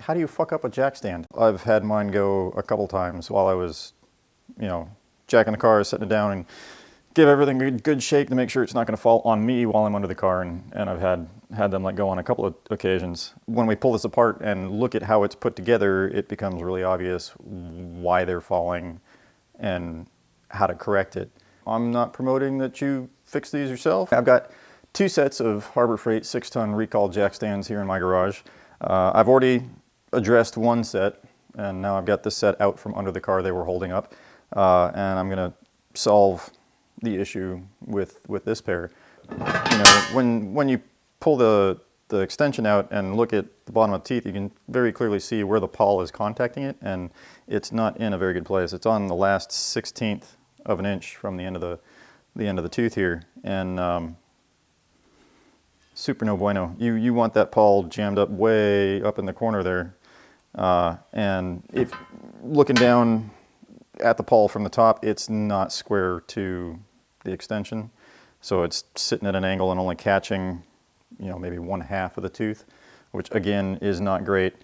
how do you fuck up a jack stand? I've had mine go a couple times while I was, jacking the car, setting it down, and give everything a good shake to make sure it's not going to fall on me while I'm under the car, and I've had them let go on a couple of occasions. When we pull this apart and look at how it's put together, it becomes really obvious why they're falling and how to correct it. I'm not promoting that you fix these yourself. I've got 2 sets of Harbor Freight 6-ton recall jack stands here in my garage. I've already addressed one set, and now I've got this set out from under the car they were holding up, and I'm going to solve the issue with this pair. When you pull the extension out and look at the bottom of the teeth, you can very clearly see where the pawl is contacting it, and it's not in a very good place. It's on the last 1/16 of an inch from the end of the tooth here, and super no bueno. You want that pawl jammed up way up in the corner there, and if looking down at the pawl from the top, it's not square to the extension, so it's sitting at an angle and only catching, maybe 1/2 of the tooth, which again is not great.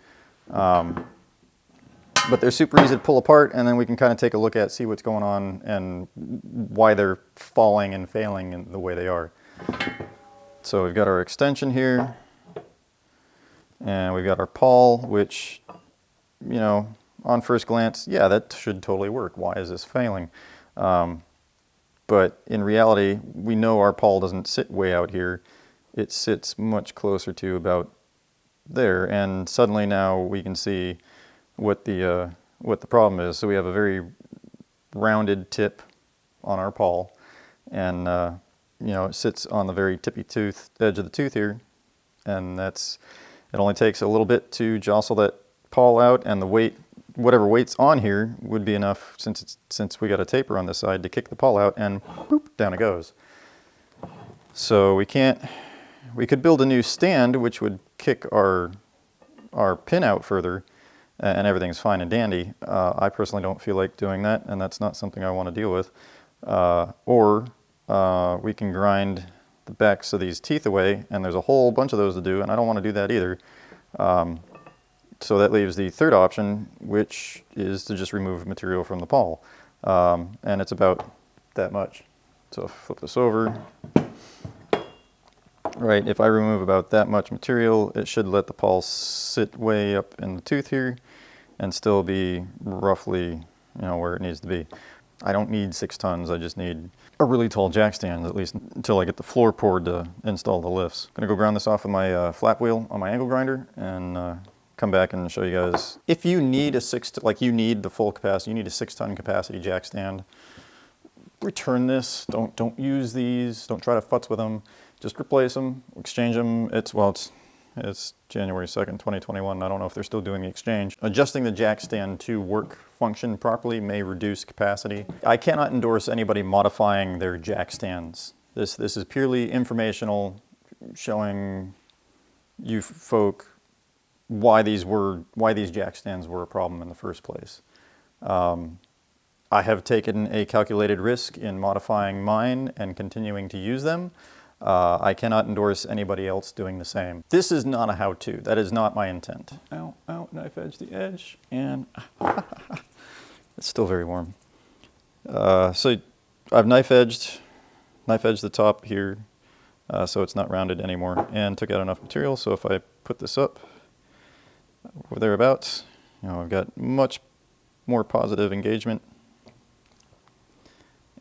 But they're super easy to pull apart, and then we can kind of take a look at, see what's going on and why they're falling and failing in the way they are. So we've got our extension here, and we've got our pawl, which, on first glance, yeah, that should totally work. Why is this failing? But in reality, we know our pawl doesn't sit way out here. It sits much closer to about there, and suddenly now we can see what the problem is. So we have a very rounded tip on our pawl, and it sits on the very tippy edge of the tooth here, and it only takes a little bit to jostle that pawl out, and the weight, whatever weight's on here, would be enough, since we got a taper on this side, to kick the pawl out, and boop, down it goes. So we could build a new stand which would kick our pin out further, and everything's fine and dandy. I personally don't feel like doing that, and that's not something I want to deal with. Or we can grind the backs of these teeth away, and there's a whole bunch of those to do, and I don't want to do that either. So that leaves the third option, which is to just remove material from the pawl. And it's about that much. So flip this over. Right, if I remove about that much material, it should let the pawl sit way up in the tooth here and still be roughly, where it needs to be. I don't need 6 tons, I just need a really tall jack stand, at least until I get the floor poured to install the lifts. I'm gonna go ground this off with my flap wheel on my angle grinder, and come back and show you guys. If you need you need the full capacity, you need a 6-ton capacity jack stand, return this. Don't use these. Don't try to futz with them. Just replace them, exchange them. It's January 2nd, 2021. I don't know if they're still doing the exchange. Adjusting the jack stand to function properly may reduce capacity. I cannot endorse anybody modifying their jack stands. This is purely informational, showing you folk why these jack stands were a problem in the first place. I have taken a calculated risk in modifying mine and continuing to use them. I cannot endorse anybody else doing the same. This is not a how-to. That is not my intent. Ow, ow, knife edge the edge, and it's still very warm. So I've knife edged the top here, so it's not rounded anymore, and took out enough material. So if I put this up or thereabouts, I've got much more positive engagement,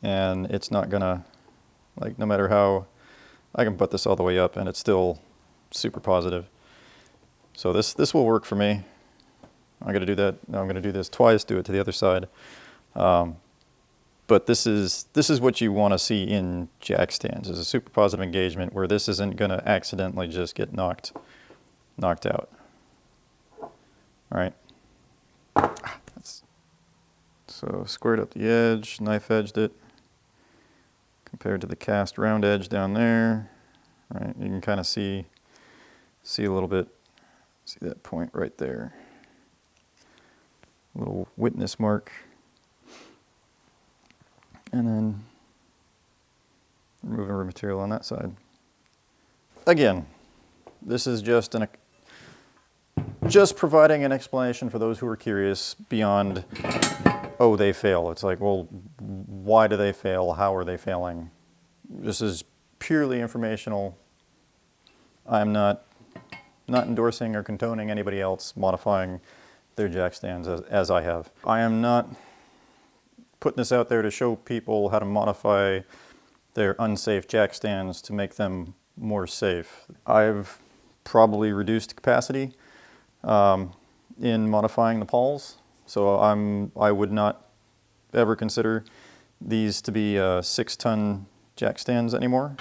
and it's not gonna, no matter how, I can put this all the way up and it's still super positive. So this will work for me. I'm gonna do that. Now I'm gonna do this twice, do it to the other side. But this is what you want to see in jack stands, is a super positive engagement where this isn't gonna accidentally just get knocked out. All right. So squared up the edge, knife edged it, compared to the cast round edge down there. Right, you can kind of see a little bit, see that point right there. A little witness mark. And then removing material on that side. Again, this is just just providing an explanation for those who are curious beyond, oh, they fail. It's like, well, why do they fail? How are they failing? This is purely informational. I'm not endorsing or condoning anybody else modifying their jack stands as I have. I am not putting this out there to show people how to modify their unsafe jack stands to make them more safe. I've probably reduced capacity in modifying the Pawls, so I would not ever consider these to be 6-ton jack stands anymore.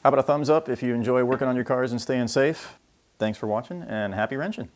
How about a thumbs up if you enjoy working on your cars and staying safe? Thanks for watching, and happy wrenching.